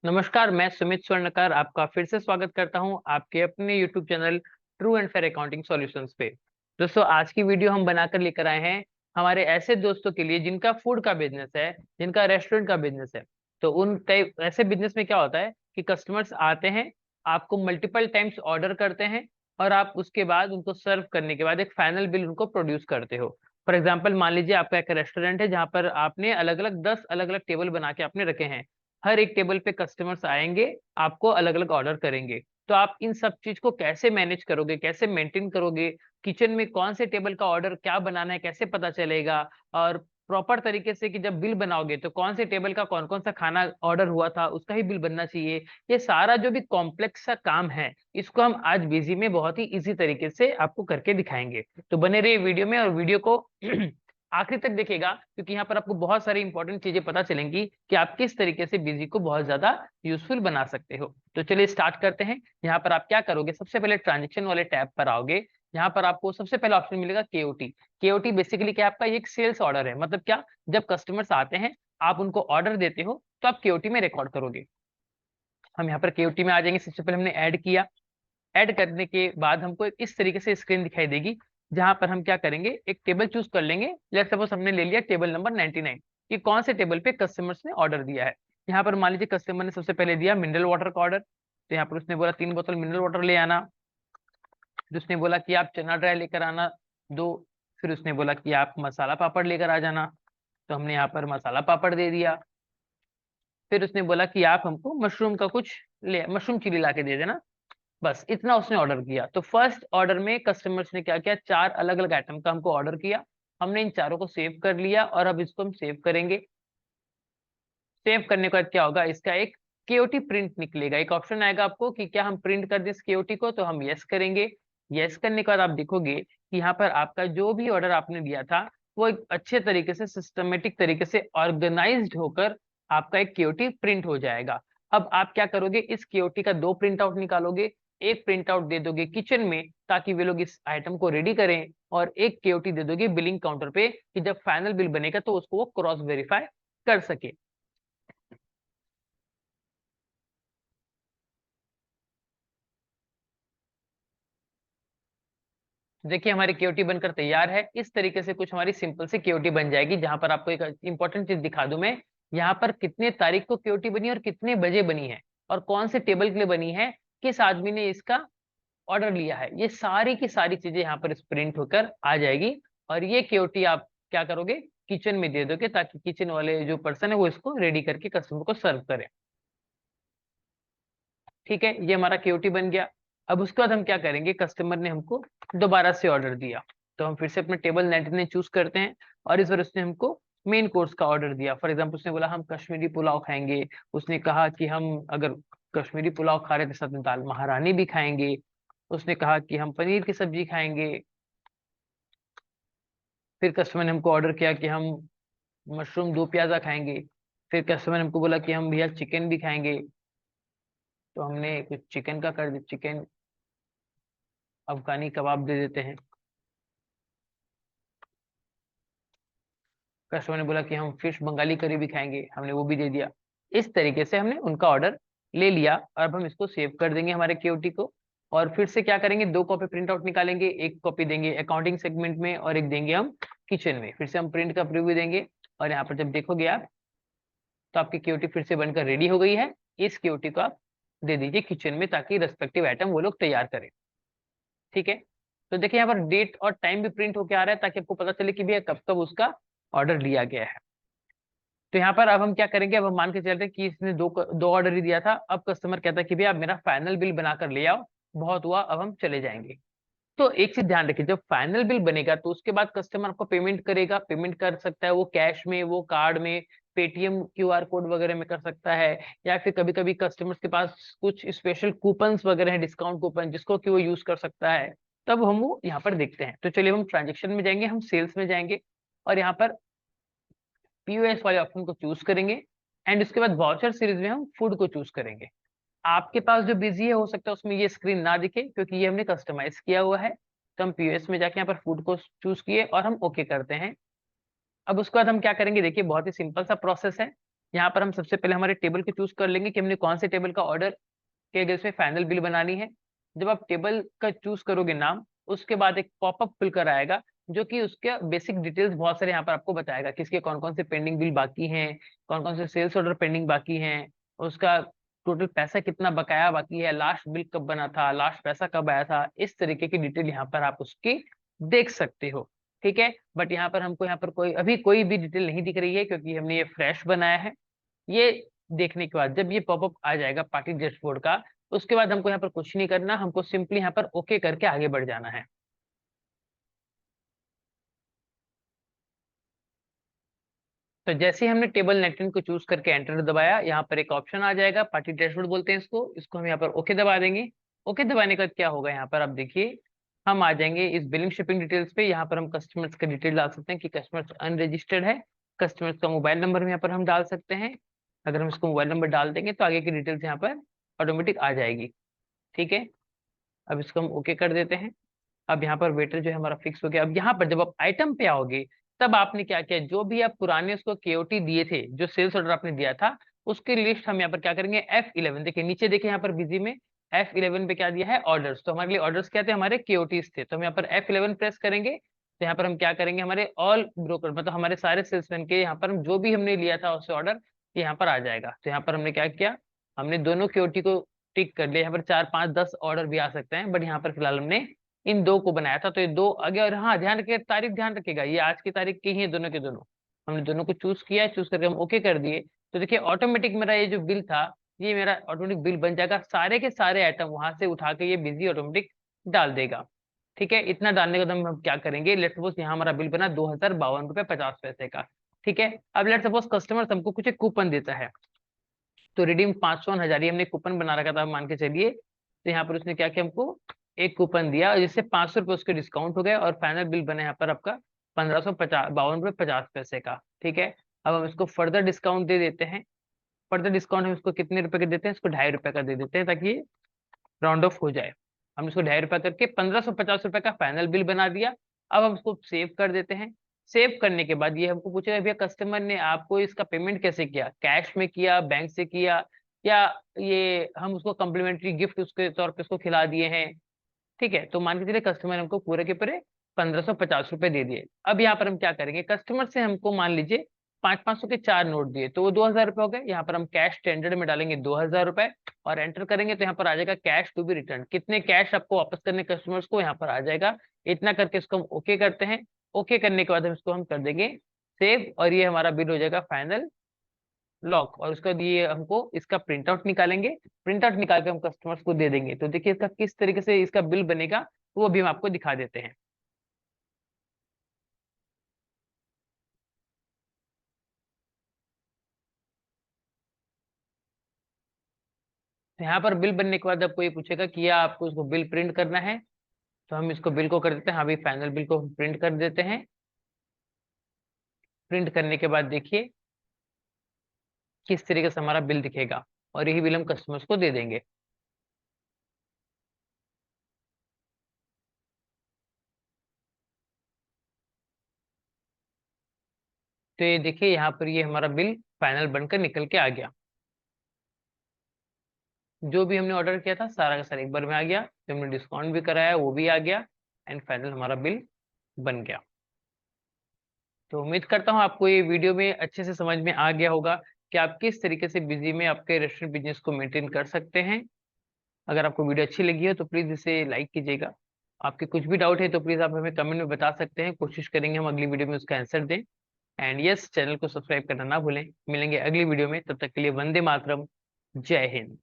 नमस्कार, मैं सुमित स्वर्णकार आपका फिर से स्वागत करता हूं आपके अपने YouTube channel true and fair accounting solutions पे। दोस्तों, आज की वीडियो हम बनाकर लेकर आए हैं हमारे ऐसे दोस्तों के लिए जिनका फूड का बिजनेस है, जिनका रेस्टोरेंट का बिजनेस है। तो उन कई ऐसे बिजनेस में क्या होता है कि कस्टमर्स आते हैं, आपको मल्टीपल टाइम्स ऑर्डर करते हैं और आप उसके बाद उनको सर्व करने के बाद एक फाइनल बिल उनको प्रोड्यूस करते हो। फॉर एग्जाम्पल, मान लीजिए आपका एक रेस्टोरेंट है जहाँ पर आपने अलग अलग 10 अलग अलग टेबल बना के आपने रखे हैं। हर एक टेबल पे कस्टमर्स आएंगे, आपको अलग-अलग ऑर्डर करेंगे। तो आप इन सब चीज़ को कैसे मैनेज करोगे, कैसे मेंटेन करोगे? किचन में कौन से टेबल का ऑर्डर क्या बनाना है, कैसे पता चलेगा? और प्रॉपर तरीके से कि जब बिल बनाओगे तो कौन से टेबल का कौन-कौन सा खाना ऑर्डर हुआ था, उसका ही बिल बनना चाहिए। ये सारा जो भी कॉम्प्लेक्स सा काम है, इसको हम आज बिज़ी में बहुत ही ईज़ी तरीके से आपको करके दिखाएँगे। तो बने रहिए वीडियो में और वीडियो को आखिर तक देखिएगा, क्योंकि यहाँ पर आपको बहुत सारी इंपॉर्टेंट चीजें पता चलेंगी कि आप किस तरीके से बिजी को बहुत ज्यादा यूजफुल बना सकते हो। तो चलिए स्टार्ट करते हैं। यहाँ पर आप क्या करोगे, सबसे पहले ट्रांजेक्शन वाले टैब पर आओगे। यहाँ पर आपको सबसे पहला ऑप्शन मिलेगा केओटी। केओटी बेसिकली क्या, आपका ये एक सेल्स ऑर्डर है। मतलब क्या, जब कस्टमर्स आते हैं, आप उनको ऑर्डर देते हो तो आप केओटी में रिकॉर्ड करोगे। हम यहाँ पर केओटी में आ जाएंगे। सबसे पहले हमने ऐड किया। ऐड करने के बाद हमको इस तरीके से स्क्रीन दिखाई देगी, जहां पर हम क्या करेंगे, एक टेबल चूज कर लेंगे। लेट्स सपोज हमने ले लिया टेबल नंबर 99 कि कौन से टेबल पे कस्टमर्स ने ऑर्डर दिया है। यहाँ पर मान लीजिए कस्टमर ने सबसे पहले दिया मिनरल वाटर का ऑर्डर, तो यहाँ पर उसने बोला 3 बोतल मिनरल वाटर ले आना। फिर उसने बोला कि आप चना ड्राई लेकर आना 2। फिर उसने बोला कि आप मसाला पापड़ लेकर आ जाना, तो हमने यहाँ पर मसाला पापड़ दे दिया। फिर उसने बोला कि आप हमको मशरूम का कुछ मशरूम चिली ला के दे देना। बस इतना उसने ऑर्डर किया। तो फर्स्ट ऑर्डर में कस्टमर्स ने क्या किया, 4 अलग-अलग आइटम का हमको ऑर्डर किया। हमने इन चारों को सेव कर लिया और अब इसको हम सेव करेंगे। सेव करने के बाद क्या होगा, इसका एक केओटी प्रिंट निकलेगा। एक ऑप्शन आएगा आपको कि क्या हम प्रिंट कर दें इस केओटी को, तो हम यस करेंगे। यस करने के बाद आप देखोगे कि यहाँ पर आपका जो भी ऑर्डर आपने दिया था, वो एक अच्छे तरीके से सिस्टमेटिक तरीके से ऑर्गेनाइज्ड होकर आपका एक केओटी प्रिंट हो जाएगा। अब आप क्या करोगे, इस केओटी का 2 प्रिंट आउट निकालोगे, एक प्रिंट आउट दे दोगे किचन में ताकि वे लोग इस आइटम को रेडी करें, और एक केओटी दे दोगे बिलिंग काउंटर पे कि जब फाइनल बिल बनेगा तो उसको वो क्रॉस वेरीफाई कर सके। देखिए, हमारी केओटी बनकर तैयार है। इस तरीके से कुछ हमारी सिंपल सी केओटी बन जाएगी, जहां पर आपको एक इंपॉर्टेंट चीज दिखा दूं मैं। यहाँ पर कितने तारीख को केओटी बनी और कितने बजे बनी है, और कौन से टेबल के लिए बनी है, किस आदमी ने इसका ऑर्डर लिया है, ये सारी की सारी चीजें यहाँ पर प्रिंट होकर आ जाएगी। और ये केओटी आप क्या करोगे, किचन में दे दोगे ताकि किचन वाले जो पर्सन है वो इसको रेडी करके कस्टमर को सर्व करे। ठीक है, ये हमारा केओटी बन गया। अब उसके बाद हम क्या करेंगे, कस्टमर ने हमको दोबारा से ऑर्डर दिया, तो हम फिर से अपने टेबल 99 चूज करते हैं। और इस बार उसने हमको मेन कोर्स का ऑर्डर दिया। फॉर एग्जाम्पल, उसने बोला हम कश्मीरी पुलाव खाएंगे। उसने कहा कि हम अगर कश्मीरी पुलाव खा रहे हैं तो साथ में दाल महारानी भी खाएंगे। उसने कहा कि हम पनीर की सब्जी खाएंगे। फिर कस्टमर ने हमको ऑर्डर किया कि हम मशरूम दो प्याजा खाएंगे। फिर कस्टमर ने हमको बोला कि हम भैया चिकन भी खाएंगे, तो हमने कुछ चिकन का कर दिया, चिकन अफगानी कबाब दे देते हैं। कस्टमर ने बोला कि हम फिश बंगाली करी भी खाएंगे, हमने वो भी दे दिया। इस तरीके से हमने उनका ऑर्डर ले लिया और अब हम इसको सेव कर देंगे हमारे केओटी को। और फिर से क्या करेंगे, 2 कॉपी प्रिंट आउट निकालेंगे, एक कॉपी देंगे अकाउंटिंग सेगमेंट में और एक देंगे हम किचन में। फिर से हम प्रिंट का प्रीव्यू देंगे और यहाँ पर जब देखोगे आप, तो आपकी केओटी फिर से बनकर रेडी हो गई है। इस केओटी को आप दे दीजिए किचन में ताकि रेस्पेक्टिव आइटम वो लोग तैयार करें। ठीक है, तो देखिए यहाँ पर डेट और टाइम भी प्रिंट होकर आ रहा है ताकि आपको पता चले कि भैया कब कब उसका ऑर्डर लिया गया है। तो यहाँ पर अब हम क्या करेंगे, अब हम मान के चल रहे हैं कि इसने दो ऑर्डर ही दिया था। अब कस्टमर कहता है कि भैया आप मेरा फाइनल बिल बनाकर ले आओ, बहुत हुआ अब हम चले जाएंगे। तो एक चीज ध्यान रखिए, जब फाइनल बिल बनेगा तो उसके बाद कस्टमर आपको पेमेंट करेगा। पेमेंट कर सकता है वो कैश में, वो कार्ड में, पेटीएम क्यूआर कोड वगैरह में कर सकता है, या फिर कभी कभी कस्टमर्स के पास कुछ स्पेशल कूपन्स वगैरह हैं, डिस्काउंट कूपन, जिसको कि वो यूज कर सकता है। तब हम वो यहाँ पर देखते हैं। तो चलिए हम ट्रांजेक्शन में जाएंगे, हम सेल्स में जाएंगे और यहाँ पर पीओएस वाले ऑप्शन को चूज करेंगे। एंड उसके बाद वाउचर सीरीज में हम फूड को चूज करेंगे। आपके पास जो बिजी है, हो सकता है उसमें ये स्क्रीन ना दिखे क्योंकि ये हमने कस्टमाइज किया हुआ है। तो हम पीओएस में जाके यहाँ पर फूड को चूज किए और हम ओके करते हैं। अब उसके बाद हम क्या करेंगे, देखिए बहुत ही सिंपल सा प्रोसेस है। यहाँ पर हम सबसे पहले हमारे टेबल को चूज कर लेंगे कि हमने कौन से टेबल का ऑर्डर के अगेंस्ट में फाइनल बिल बनानी है। जब आप टेबल का चूज करोगे नाम, उसके बाद एक पॉपअप खुलकर आएगा जो कि उसके बेसिक डिटेल्स बहुत सारे यहाँ पर आपको बताएगा, किसके कौन कौन से पेंडिंग बिल बाकी हैं, कौन कौन से सेल्स ऑर्डर पेंडिंग बाकी हैं, उसका टोटल पैसा कितना बकाया बाकी है, लास्ट बिल कब बना था, लास्ट पैसा कब आया था, इस तरीके की डिटेल यहाँ पर आप उसकी देख सकते हो। ठीक है, बट यहाँ पर हमको यहाँ पर कोई भी डिटेल नहीं दिख रही है क्योंकि हमने ये फ्रेश बनाया है। ये देखने के बाद जब ये पॉपअप आ जाएगा पार्टी डैशबोर्ड का, उसके बाद हमको यहाँ पर कुछ नहीं करना, हमको सिंपली यहाँ पर ओके करके आगे बढ़ जाना है। तो जैसे ही हमने टेबल नेटवर्क को चूज करके एंटर दबाया, यहाँ पर एक ऑप्शन आ जाएगा, पार्टी डैशबोर्ड बोलते हैं इसको हम यहाँ पर ओके दबा देंगे। ओके दबाने का क्या होगा, यहाँ पर आप देखिए हम आ जाएंगे इस बिलिंग शिपिंग डिटेल्स पे। यहाँ पर हम कस्टमर्स का डिटेल डाल सकते हैं कि कस्टमर्स अनरजिस्टर्ड है, कस्टमर्स का मोबाइल नंबर भी यहाँ पर हम डाल सकते हैं। अगर हम इसको मोबाइल नंबर डाल देंगे तो आगे की डिटेल्स यहाँ पर ऑटोमेटिक आ जाएगी। ठीक है, अब इसको हम ओके कर देते हैं। अब यहाँ पर वेटर जो है हमारा फिक्स हो गया। अब यहाँ पर जब आप आइटम पे आओगे, तब आपने क्या किया, जो भी आप पुराने उसको केओटी दिए थे, जो सेल्स ऑर्डर आपने दिया था, उसकी लिस्ट हम यहाँ पर क्या करेंगे, F11 देखिए नीचे देखिए यहाँ पर बिजी में F11 पे क्या दिया है, ऑर्डर्स। तो हमारे लिए ऑर्डर्स क्या थे, हमारे केओटीज थे। तो हम यहाँ पर F11 प्रेस करेंगे तो यहाँ पर हम क्या करेंगे, हमारे ऑल ब्रोकर मतलब हमारे सारे सेल्समैन के यहाँ पर हम जो भी हमने लिया था उससे ऑर्डर यहाँ पर आ जाएगा। तो यहाँ पर हमने क्या किया, हमने दोनों केओटी को टिक कर लिया। यहाँ पर 4 5 10 ऑर्डर भी आ सकते हैं, बट यहाँ पर फिलहाल हमने इन दो को बनाया था तो ये दो आगे। और हाँ ध्यान रखिए, तारीख ध्यान रखिएगा, ये आज की तारीख की ही है दोनों के दोनों। हमने दोनों को चूज किया, चूज करके हम ओके कर दिए। तो देखिए ऑटोमेटिक मेरा ये जो बिल था, ये मेरा ऑटोमेटिक बिल बन जाएगा, सारे के सारे आइटम वहां से उठा के ये बिजी ऑटोमेटिक डाल देगा। ठीक है, इतना डालने के बाद हम क्या करेंगे, लेट सपोज यहाँ हमारा बिल बना 2052 रुपये 50 पैसे का। ठीक है, अब लेट सपोज कस्टमर हमको कुछ एक कूपन देता है, तो रिडीम 500 1000 हमने कूपन बना रखा था मान के चलिए। तो यहाँ पर उसने क्या किया, हमको एक कूपन दिया जिससे 500 रुपये उसके डिस्काउंट हो गए और फाइनल बिल बने यहाँ पर आपका 1552 रुपये 50 पैसे का। ठीक है, अब हम इसको फर्दर डिस्काउंट दे देते हैं। फर्दर डिस्काउंट हम इसको कितने रुपए का देते हैं, इसको 2.5 रुपए का दे देते हैं ताकि राउंड ऑफ हो जाए। हमने इसको 2.5 रुपया करके 1550 रुपए का फाइनल बिल बना दिया। अब हम इसको सेव कर देते हैं। सेव करने के बाद ये हमको पूछेगा भैया कस्टमर ने आपको इसका पेमेंट कैसे किया, कैश में किया, बैंक से किया, या ये हम उसको कम्प्लीमेंट्री गिफ्ट उसके तौर पे उसको खिला दिए हैं। ठीक है, तो मान के चलिए कस्टमर ने हमको पूरे के पूरे 1550 रुपए दे दिए। अब यहाँ पर हम क्या करेंगे, कस्टमर से हमको मान लीजिए 500 के 4 नोट दिए तो वो 2000 रुपए हो गए। यहाँ पर हम कैश स्टैंडर्ड में डालेंगे 2000 रुपए और एंटर करेंगे तो यहाँ पर आ जाएगा कैश टू बी रिटर्न, कितने कैश आपको वापस करने कस्टमर्स को, यहाँ पर आ जाएगा। इतना करके इसको हम ओके करते हैं। ओके करने के बाद हम इसको हम कर देंगे सेव और ये हमारा बिल हो जाएगा फाइनल लॉक। और उसका ये हमको इसका प्रिंट आउट निकालेंगे, प्रिंट आउट निकाल के हम कस्टमर्स को दे देंगे। तो देखिए इसका किस तरीके से इसका बिल बनेगा वो भी हम आपको दिखा देते हैं। तो यहाँ पर बिल बनने के बाद आपको ये पूछेगा कि या आपको इसको बिल प्रिंट करना है, तो हम इसको बिल को कर देते हैं, हाँ भाई फाइनल बिल को प्रिंट कर देते हैं। प्रिंट करने के बाद देखिए किस तरीके से हमारा बिल दिखेगा और यही बिल हम कस्टमर्स को दे देंगे। तो ये देखिए यहाँ पर ये हमारा बिल फाइनल बनकर निकल के आ गया। जो भी हमने ऑर्डर किया था सारा का सारा एक बार में आ गया, जो हमने डिस्काउंट भी कराया वो भी आ गया, एंड फाइनल हमारा बिल बन गया। तो उम्मीद करता हूँ आपको ये वीडियो में अच्छे से समझ में आ गया होगा कि आप किस तरीके से बिजी में आपके रेस्टोरेंट बिजनेस को मेंटेन कर सकते हैं। अगर आपको वीडियो अच्छी लगी हो तो प्लीज इसे लाइक कीजिएगा। आपके कुछ भी डाउट है तो प्लीज आप हमें कमेंट में बता सकते हैं, कोशिश करेंगे हम अगली वीडियो में उसका आंसर दें। एंड यस, चैनल को सब्सक्राइब करना ना भूलें। मिलेंगे अगली वीडियो में, तब तक के लिए वंदे मातरम, जय हिंद।